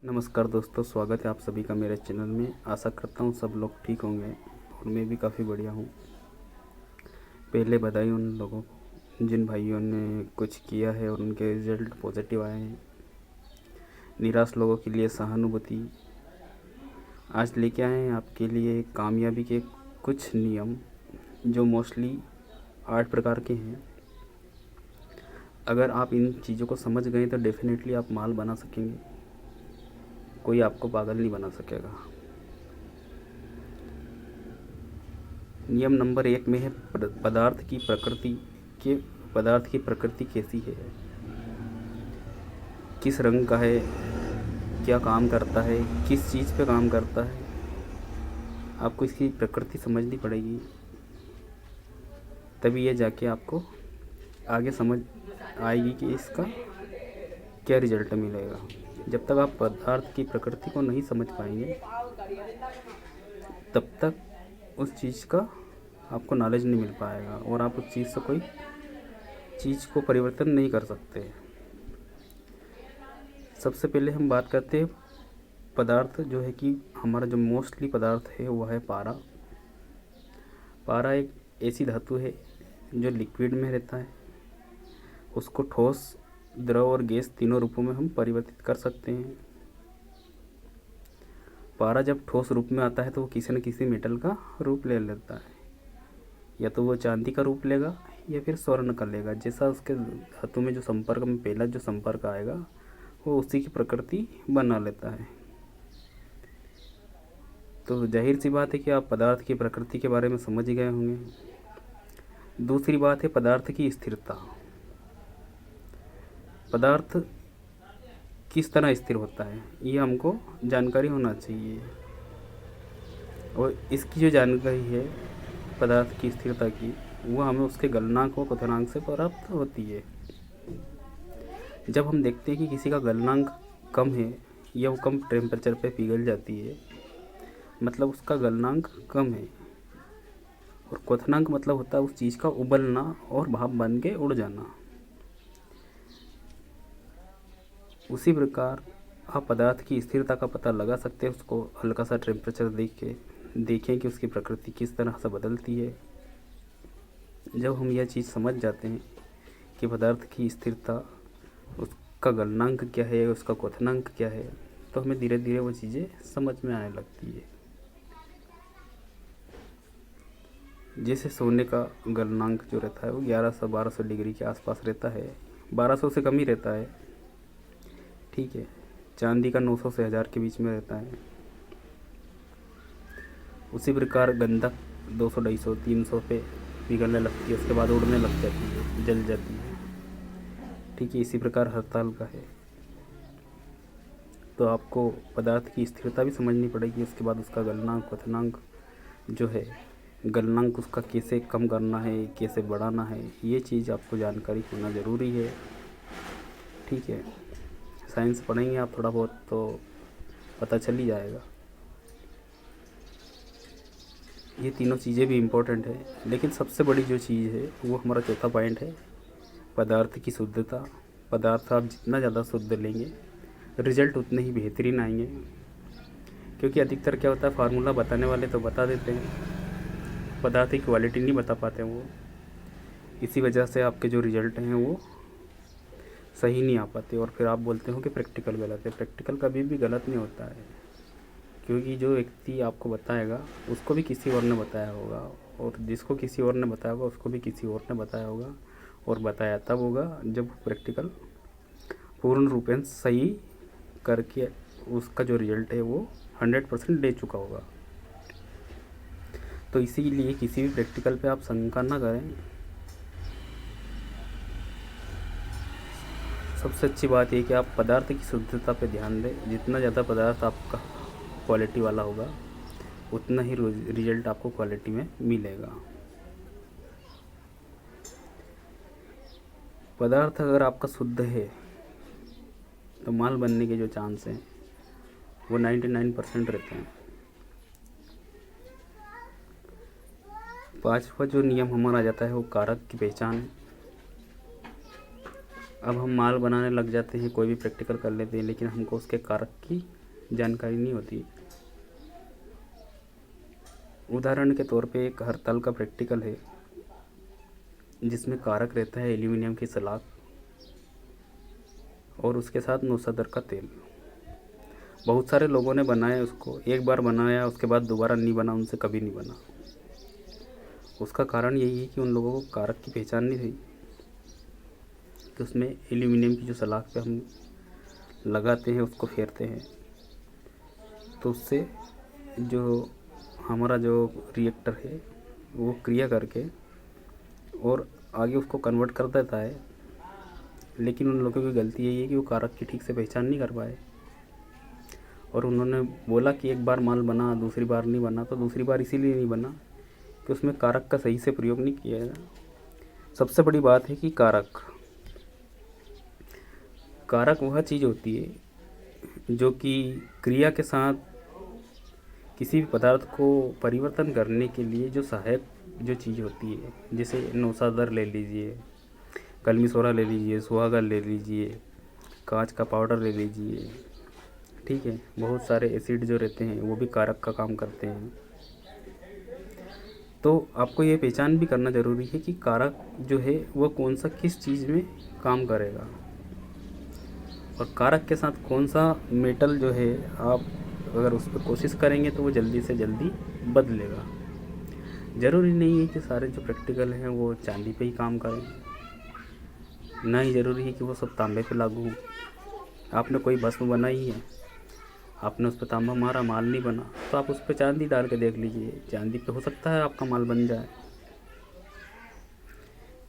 नमस्कार दोस्तों, स्वागत है आप सभी का मेरे चैनल में। आशा करता हूँ सब लोग ठीक होंगे और मैं भी काफ़ी बढ़िया हूँ। पहले बधाई उन लोगों को जिन भाइयों ने कुछ किया है और उनके रिजल्ट पॉजिटिव आए हैं। निराश लोगों के लिए सहानुभूति। आज लेके आए हैं आपके लिए कामयाबी के कुछ नियम जो मोस्टली 8 प्रकार के हैं। अगर आप इन चीज़ों को समझ गए तो डेफिनेटली आप माल बना सकेंगे। कोई आपको पागल नहीं बना सकेगा। नियम नंबर 1 में है पदार्थ की प्रकृति कैसी है, किस रंग का है, क्या काम करता है, किस चीज़ पे काम करता है। आपको इसकी प्रकृति समझनी पड़ेगी, तभी ये जाके आपको आगे समझ आएगी कि इसका क्या रिजल्ट मिलेगा। जब तक आप पदार्थ की प्रकृति को नहीं समझ पाएंगे तब तक उस चीज़ का आपको नॉलेज नहीं मिल पाएगा और आप उस चीज़ से कोई चीज़ को परिवर्तन नहीं कर सकते। सबसे पहले हम बात करते हैं पदार्थ जो है कि हमारा जो मोस्टली पदार्थ है वो है पारा। पारा एक ऐसी धातु है जो लिक्विड में रहता है। उसको ठोस, द्रव और गैस तीनों रूपों में हम परिवर्तित कर सकते हैं। पारा जब ठोस रूप में आता है तो वो किसी न किसी मेटल का रूप ले लेता है। या तो वो चांदी का रूप लेगा या फिर स्वर्ण का लेगा। जैसा उसके धातु में जो संपर्क में पहला जो संपर्क आएगा वो उसी की प्रकृति बना लेता है। तो जाहिर सी बात है कि आप पदार्थ की प्रकृति के बारे में समझ ही गए होंगे। दूसरी बात है पदार्थ की स्थिरता। पदार्थ किस तरह स्थिर होता है ये हमको जानकारी होना चाहिए। और इसकी जो जानकारी है पदार्थ की स्थिरता की, वो हमें उसके गलनांक व क्वथनांक से प्राप्त होती है। जब हम देखते हैं कि किसी का गलनांक कम है या वो कम टेम्परेचर पे पिघल जाती है, मतलब उसका गलनांक कम है। और क्वथनांक मतलब होता है उस चीज़ का उबलना और भाप बन के उड़ जाना। उसी प्रकार आप पदार्थ की स्थिरता का पता लगा सकते हैं। उसको हल्का सा टेम्परेचर देखें कि उसकी प्रकृति किस तरह से बदलती है। जब हम यह चीज़ समझ जाते हैं कि पदार्थ की स्थिरता, उसका गलनांक क्या है, उसका क्वथनांक क्या है, तो हमें धीरे धीरे वो चीज़ें समझ में आने लगती है। जैसे सोने का गलनांक जो रहता है वो 1100-1200 डिग्री के आसपास रहता है, 1200 से कम ही रहता है, ठीक है। चांदी का 900 से 1000 के बीच में रहता है। उसी प्रकार गंधक 200, 250, 300 पे पिघलने लगती है, उसके बाद उड़ने लग जाती है, जल जाती है, ठीक है। इसी प्रकार हड़ताल का है। तो आपको पदार्थ की स्थिरता भी समझनी पड़ेगी। उसके बाद उसका गलनांक क्वथनांक जो है, गलनांक उसका कैसे कम करना है, कैसे बढ़ाना है, ये चीज़ आपको जानकारी होना ज़रूरी है, ठीक है। साइंस पढ़ेंगे आप थोड़ा बहुत तो पता चल ही जाएगा। ये तीनों चीज़ें भी इम्पोर्टेंट है, लेकिन सबसे बड़ी जो चीज़ है वो हमारा चौथा पॉइंट है पदार्थ की शुद्धता। पदार्थ आप जितना ज़्यादा शुद्ध लेंगे रिजल्ट उतने ही बेहतरीन आएंगे। क्योंकि अधिकतर क्या होता है, फार्मूला बताने वाले तो बता देते हैं, पदार्थ की क्वालिटी नहीं बता पाते हैं वो। इसी वजह से आपके जो रिज़ल्ट हैं वो सही नहीं आ पाते और फिर आप बोलते हो कि प्रैक्टिकल गलत है। प्रैक्टिकल कभी भी गलत नहीं होता है, क्योंकि जो व्यक्ति आपको बताएगा उसको भी किसी और ने बताया होगा, और जिसको किसी और ने बताया होगा उसको भी किसी और ने बताया होगा, और बताया तब होगा जब प्रैक्टिकल पूर्ण रूपेण सही करके उसका जो रिजल्ट है वो 100% दे चुका होगा। तो इसीलिए किसी भी प्रैक्टिकल पे आप शंका ना करें। सबसे अच्छी बात यह कि आप पदार्थ की शुद्धता पे ध्यान दें। जितना ज़्यादा पदार्थ आपका क्वालिटी वाला होगा उतना ही रिजल्ट आपको क्वालिटी में मिलेगा। पदार्थ अगर आपका शुद्ध है तो माल बनने के जो चांस हैं वो 99% रहते हैं। पांचवा जो नियम हमारा आ जाता है वो कारक की पहचान। अब हम माल बनाने लग जाते हैं, कोई भी प्रैक्टिकल कर लेते हैं, लेकिन हमको उसके कारक की जानकारी नहीं होती। उदाहरण के तौर पे एक हरताल का प्रैक्टिकल है जिसमें कारक रहता है एल्यूमिनियम की सलाख और उसके साथ नौसदर का तेल। बहुत सारे लोगों ने बनाया उसको, एक बार बनाया उसके बाद दोबारा नहीं बना, उनसे कभी नहीं बना। उसका कारण यही है कि उन लोगों को कारक की पहचान नहीं थी कि उसमें एल्यूमिनियम की जो सलाख पे हम लगाते हैं, उसको फेरते हैं, तो उससे जो हमारा जो रिएक्टर है वो क्रिया करके और आगे उसको कन्वर्ट कर देता है। लेकिन उन लोगों की गलती यही है कि वो कारक की ठीक से पहचान नहीं कर पाए और उन्होंने बोला कि एक बार माल बना, दूसरी बार नहीं बना। तो दूसरी बार इसीलिए नहीं बना कि उसमें कारक का सही से प्रयोग नहीं किया है। सबसे बड़ी बात है कि कारक वह चीज़ होती है जो कि क्रिया के साथ किसी भी पदार्थ को परिवर्तन करने के लिए जो सहायक जो चीज़ होती है। जैसे नौसादर ले लीजिए, कलमी सोरा ले लीजिए, सुहागा ले लीजिए, कांच का पाउडर ले लीजिए, ठीक है। बहुत सारे एसिड जो रहते हैं वो भी कारक का काम करते हैं। तो आपको ये पहचान भी करना ज़रूरी है कि कारक जो है वो कौन सा किस चीज़ में काम करेगा और कारक के साथ कौन सा मेटल जो है आप अगर उस पर कोशिश करेंगे तो वो जल्दी से जल्दी बदलेगा। ज़रूरी नहीं है कि सारे जो प्रैक्टिकल हैं वो चांदी पे ही काम करें, ना ही ज़रूरी है कि वो सब तांबे पे लागू हो। आपने कोई भस्म बनाई है, आपने उस पर तांबा मारा, माल नहीं बना, तो आप उस पर चांदी डाल के देख लीजिए, चांदी पे हो सकता है आपका माल बन जाए।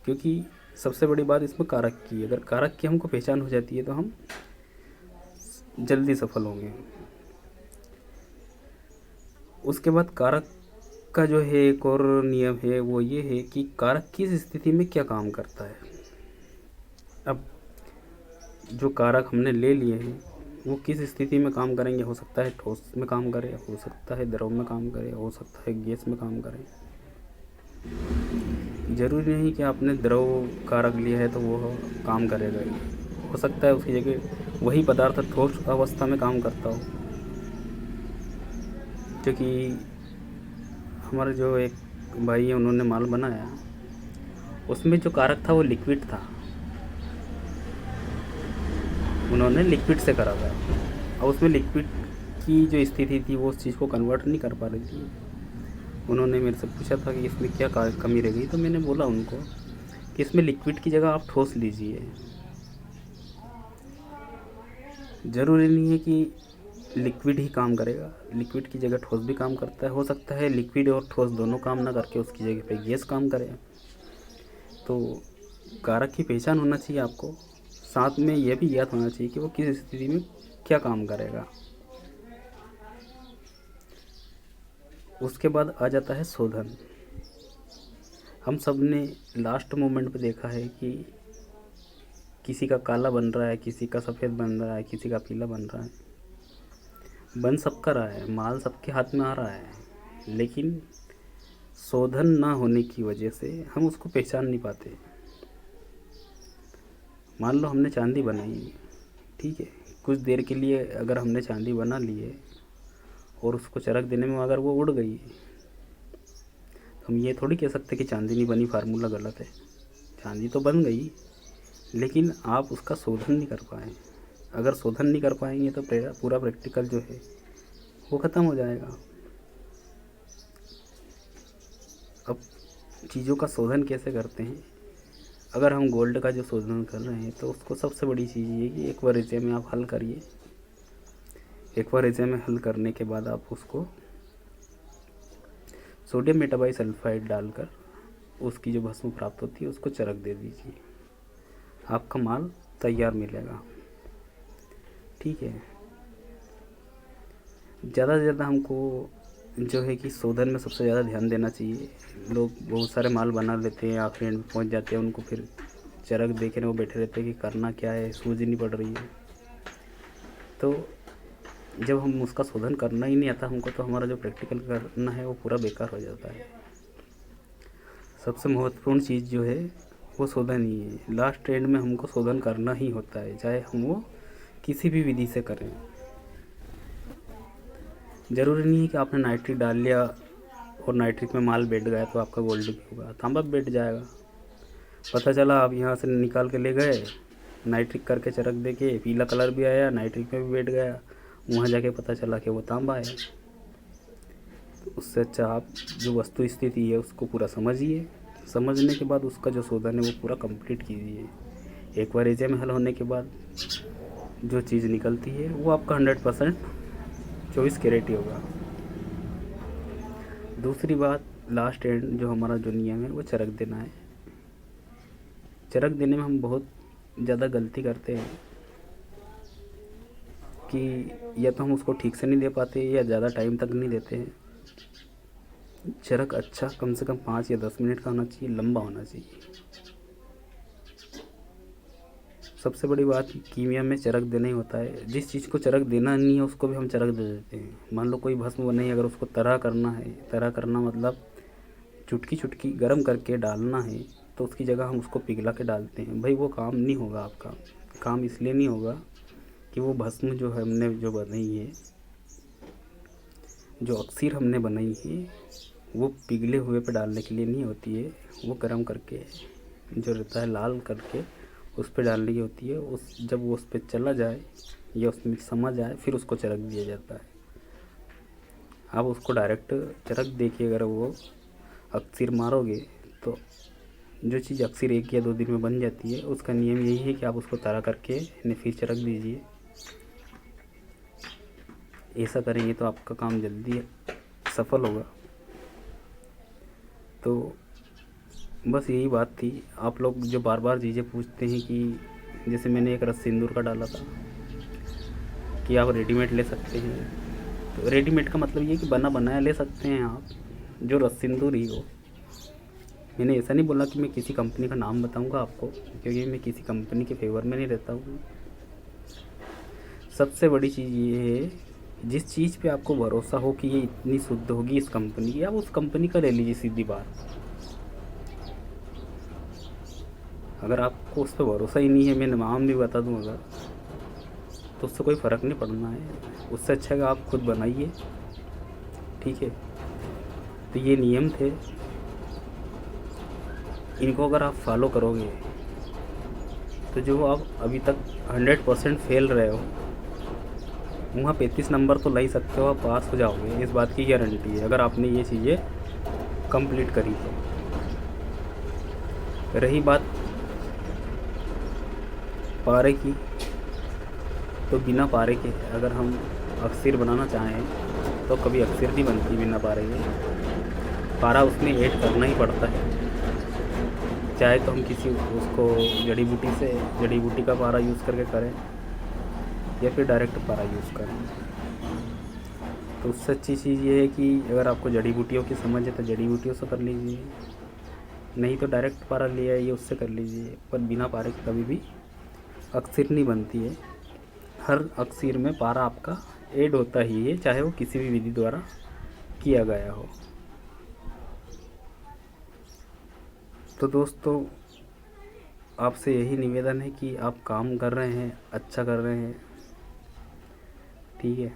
क्योंकि सबसे बड़ी बात इसमें कारक की, अगर कारक की हमको पहचान हो जाती है तो हम जल्दी सफल होंगे। उसके बाद कारक का जो है एक और नियम है, वो ये है कि कारक किस स्थिति में क्या काम करता है। अब जो कारक हमने ले लिए हैं वो किस स्थिति में काम करेंगे, हो सकता है ठोस में काम करे, हो सकता है द्रव में काम करे, हो सकता है गैस में काम करे। ज़रूरी नहीं कि आपने द्रव कारक लिया है तो वो काम करेगा ही, हो सकता है उसकी जगह वही पदार्थ ठोस अवस्था में काम करता हो। क्योंकि हमारे जो एक भाई है उन्होंने माल बनाया, उसमें जो कारक था वो लिक्विड था, उन्होंने लिक्विड से करा था और उसमें लिक्विड की जो स्थिति थी वो उस चीज़ को कन्वर्ट नहीं कर पा रही थी। उन्होंने मेरे से पूछा था कि इसमें क्या कमी रह गई, तो मैंने बोला उनको कि इसमें लिक्विड की जगह आप ठोस लीजिए। ज़रूरी नहीं है कि लिक्विड ही काम करेगा, लिक्विड की जगह ठोस भी काम करता है। हो सकता है लिक्विड और ठोस दोनों काम ना करके उसकी जगह पे गैस काम करे। तो कारक की पहचान होना चाहिए आपको, साथ में यह भी याद होना चाहिए कि वो किस स्थिति में क्या काम करेगा। उसके बाद आ जाता है शोधन। हम सब ने लास्ट मोमेंट पे देखा है कि किसी का काला बन रहा है, किसी का सफ़ेद बन रहा है, किसी का पीला बन रहा है। बन सबका रहा है, माल सबके हाथ में आ रहा है, लेकिन शोधन ना होने की वजह से हम उसको पहचान नहीं पाते। मान लो हमने चांदी बनाई, ठीक है, कुछ देर के लिए अगर हमने चांदी बना ली है और उसको चरख देने में अगर वो उड़ गई, हम ये थोड़ी कह सकते कि चांदी नहीं बनी, फार्मूला गलत है। चांदी तो बन गई, लेकिन आप उसका शोधन नहीं कर पाए। अगर शोधन नहीं कर पाएंगे तो पूरा प्रैक्टिकल जो है वो ख़त्म हो जाएगा। अब चीज़ों का शोधन कैसे करते हैं? अगर हम गोल्ड का जो शोधन कर रहे हैं तो उसको सबसे बड़ी चीज़ ये कि एक बार एग्जाम में आप हल करिए। एक बार एग्जाम में हल करने के बाद आप उसको सोडियम मेटाबाइसल्फाइड डालकर उसकी जो भस्म प्राप्त होती है उसको चरख दे दीजिए, आपका माल तैयार मिलेगा, ठीक है। ज़्यादा से ज़्यादा हमको जो है कि शोधन में सबसे ज़्यादा ध्यान देना चाहिए। लोग बहुत सारे माल बना लेते हैं, आखिरी एंड में पहुँच जाते हैं, उनको फिर चरख देखे वो बैठे रहते हैं कि करना क्या है, सूझ नहीं पड़ रही है। तो जब हम उसका शोधन करना ही नहीं आता हमको, तो हमारा जो प्रैक्टिकल करना है वो पूरा बेकार हो जाता है। सबसे महत्वपूर्ण चीज़ जो है वो शोधन ही है। लास्ट एंड में हमको शोधन करना ही होता है, चाहे हम वो किसी भी विधि से करें। ज़रूरी नहीं है कि आपने नाइट्रिक डाल लिया और नाइट्रिक में माल बैठ गया तो आपका गोल्ड भी होगा, तांबा भी बैठ जाएगा। पता चला आप यहाँ से निकाल के ले गए, नाइट्रिक करके चरक दे के पीला कलर भी आया, नाइट्रिक में भी बैठ गया, वहाँ जाके पता चला कि वो तांबा है। तो उससे अच्छा आप जो वस्तु स्थिति है उसको पूरा समझिए, समझने के बाद उसका जो शोधन है वो पूरा कंप्लीट कीजिए। एक बार एग्जाम हल होने के बाद जो चीज़ निकलती है वो आपका 100% 24 कैरेट ही होगा। दूसरी बात, लास्ट एंड जो हमारा जो नियम है वो चरक देना है। चरक देने में हम बहुत ज़्यादा गलती करते हैं कि या तो हम उसको ठीक से नहीं दे पाते या ज़्यादा टाइम तक नहीं देते हैं। चरक अच्छा कम से कम 5 या 10 मिनट का होना चाहिए, लंबा होना चाहिए। सबसे बड़ी बात कीमिया में चरक देना ही होता है। जिस चीज़ को चरक देना नहीं है उसको भी हम चरक दे देते हैं। मान लो कोई भस्म बने है, अगर उसको तरह करना है, तरह करना मतलब चुटकी चुटकी गर्म करके डालना है, तो उसकी जगह हम उसको पिघला के डालते हैं। भाई वो काम नहीं होगा आपका। काम इसलिए नहीं होगा कि वो भस्म जो है हमने जो बनाई है, जो अक्सीर हमने बनाई है, वो पिघले हुए पे डालने के लिए नहीं होती है। वो गर्म करके जो रहता है लाल करके उस पर डालने की होती है। उस जब वो उस पर चला जाए या उसमें समा जाए फिर उसको चरक दिया जाता है। आप उसको डायरेक्ट चरक देखिए, अगर वो अक्सीर मारोगे तो जो चीज़ अक्सीर 1 या 2 दिन में बन जाती है, उसका नियम यही है कि आप उसको तरा करके फिर चरक दीजिए। ऐसा करेंगे तो आपका काम जल्दी सफल होगा। तो बस यही बात थी। आप लोग जो बार बार चीज़ें पूछते हैं कि जैसे मैंने एक रस सिंदूर का डाला था कि आप रेडीमेड ले सकते हैं, तो रेडीमेड का मतलब ये कि बना बनाया ले सकते हैं आप, जो रस सिंदूर ही हो। मैंने ऐसा नहीं बोला कि मैं किसी कंपनी का नाम बताऊंगा आपको, क्योंकि मैं किसी कंपनी के फेवर में नहीं रहता हूँ। सबसे बड़ी चीज़ ये है, जिस चीज़ पे आपको भरोसा हो कि ये इतनी शुद्ध होगी इस कंपनी की, आप उस कंपनी का ले लीजिए। सीधी बात, अगर आपको उस पर भरोसा ही नहीं है, मैं नाम भी बता दूँ अगर, तो उससे कोई फ़र्क नहीं पड़ना है। उससे अच्छा है आप खुद बनाइए, ठीक है। तो ये नियम थे, इनको अगर आप फॉलो करोगे तो जो आप अभी तक 100% फेल रहे हो, वहाँ 35 नंबर तो ला ही सकते हो, आप पास हो जाओगे, इस बात की गारंटी है, अगर आपने ये चीज़ें कंप्लीट करी तो। रही बात पारे की, तो बिना पारे के अगर हम अक्सीर बनाना चाहें तो कभी अक्सीर नहीं बनती बिना पारे के। पारा उसमें ऐड करना ही पड़ता है, चाहे तो हम किसी उसको जड़ी बूटी का पारा यूज़ करके करें या फिर डायरेक्ट पारा यूज़ करें। तो उससे अच्छी चीज़ ये है कि अगर आपको जड़ी बूटियों की समझ है तो जड़ी बूटियों से कर लीजिए, नहीं तो डायरेक्ट पारा ले आइए उससे कर लीजिए। पर बिना पारे के कभी भी अक्सीर नहीं बनती है। हर अक्सीर में पारा आपका ऐड होता ही है, चाहे वो किसी भी विधि द्वारा किया गया हो। तो दोस्तों, आपसे यही निवेदन है कि आप काम कर रहे हैं, अच्छा कर रहे हैं, ठीक है।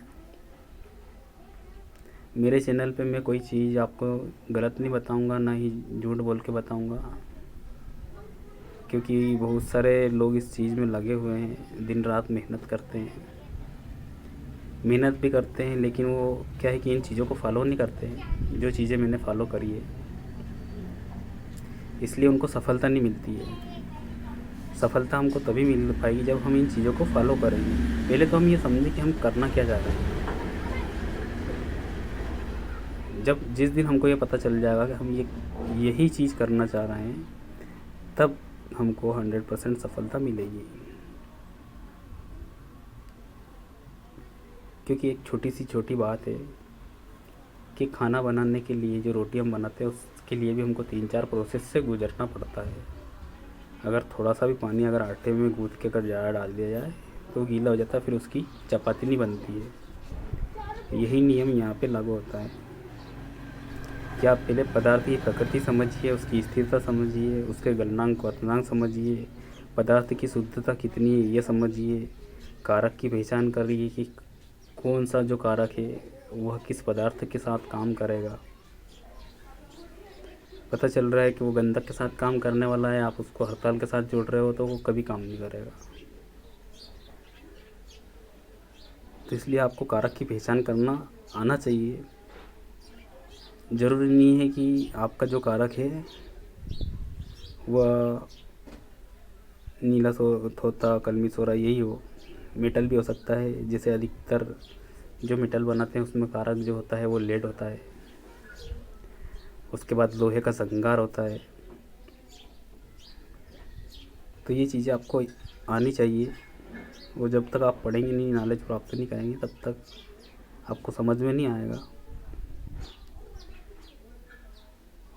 मेरे चैनल पे मैं कोई चीज़ आपको गलत नहीं बताऊंगा, ना ही झूठ बोल के बताऊंगा, क्योंकि बहुत सारे लोग इस चीज़ में लगे हुए हैं, दिन रात मेहनत करते हैं, मेहनत भी करते हैं, लेकिन वो क्या है कि इन चीज़ों को फॉलो नहीं करते हैं, जो चीज़ें मैंने फॉलो करी है, इसलिए उनको सफलता नहीं मिलती है। सफलता हमको तभी मिल पाएगी जब हम इन चीज़ों को फॉलो करेंगे। पहले तो हम ये समझें कि हम करना क्या चाह रहे हैं। जिस दिन हमको ये पता चल जाएगा कि हम यही चीज़ करना चाह रहे हैं, तब हमको 100% सफलता मिलेगी। क्योंकि एक छोटी बात है कि खाना बनाने के लिए जो रोटी हम बनाते हैं उसके लिए भी हमको 3-4 प्रोसेस से गुजरना पड़ता है। अगर थोड़ा सा भी पानी अगर आटे में गूँथ के अगर ज़्यादा डाल दिया जाए तो गीला हो जाता है, फिर उसकी चपाती नहीं बनती है। यही नियम यहाँ पे लागू होता है। कि आप पहले पदार्थ की प्रकृति समझिए, उसकी स्थिरता समझिए, उसके गलनांक वर्तनांक समझिए, पदार्थ की शुद्धता कितनी है ये समझिए, कारक की पहचान करिए कि कौन सा जो कारक है वह किस पदार्थ के साथ काम करेगा। पता चल रहा है कि वो गंधक के साथ काम करने वाला है, आप उसको हड़ताल के साथ जोड़ रहे हो तो वो कभी काम नहीं करेगा। तो इसलिए आपको कारक की पहचान करना आना चाहिए। ज़रूरी नहीं है कि आपका जो कारक है वह नीला थोथा कलमी सोरा यही हो, मेटल भी हो सकता है। जैसे अधिकतर जो मेटल बनाते हैं उसमें कारक जो होता है वो लेड होता है। उसके बाद लोहे का संगार होता है। तो ये चीज़ें आपको आनी चाहिए। वो जब तक आप पढ़ेंगे नहीं, नॉलेज प्राप्त नहीं करेंगे, तब तक आपको समझ में नहीं आएगा।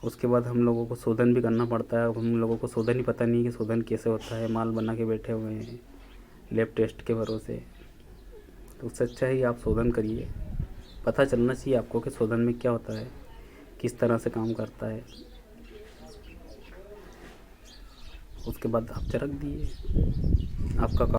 उसके बाद हम लोगों को शोधन भी करना पड़ता है। अब हम लोगों को शोधन ही पता नहीं कि शोधन कैसे होता है, माल बना के बैठे हुए हैं लैब टेस्ट के भरोसे। तो उससे अच्छा है आप शोधन करिए, पता चलना चाहिए आपको कि शोधन में क्या होता है, किस तरह से काम करता है। उसके बाद आप चरक दिए, आपका